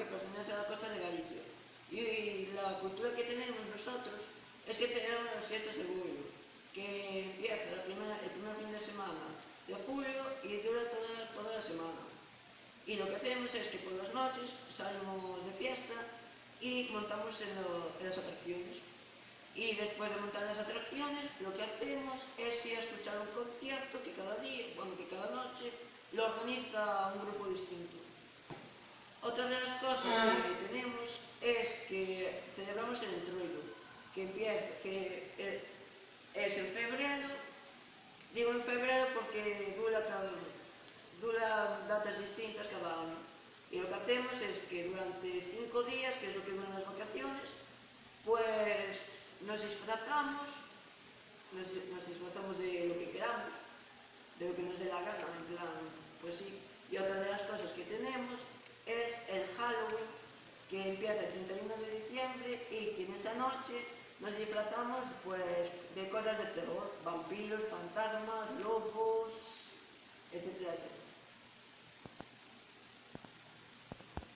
que pertenece a la costa de Galicia. Y la cultura que tenemos nosotros es que celebramos las fiestas de Bullo, que empieza el primer fin de semana de julio y dura toda la semana. Y lo que hacemos es que por las noches salimos de fiesta y montamos en las atracciones. Y después de montar las atracciones, lo que hacemos es ir a escuchar un concierto que cada día, bueno, que cada noche lo organiza un grupo distinto. Otra de las cosas que tenemos es que celebramos el entroido, que es en febrero. Digo en febrero porque dura datas distintas cada año. Y lo que hacemos es que durante 5 días, que es lo que duran las vacaciones, pues nos disfrazamos de lo que queramos, de lo que nos dé la gana, en plan, pues sí. Y otra de las cosas que tenemos es el Halloween, que empieza el 31 de diciembre y que en esa noche nos disfrazamos pues de cosas de terror, vampiros, fantasmas, lobos,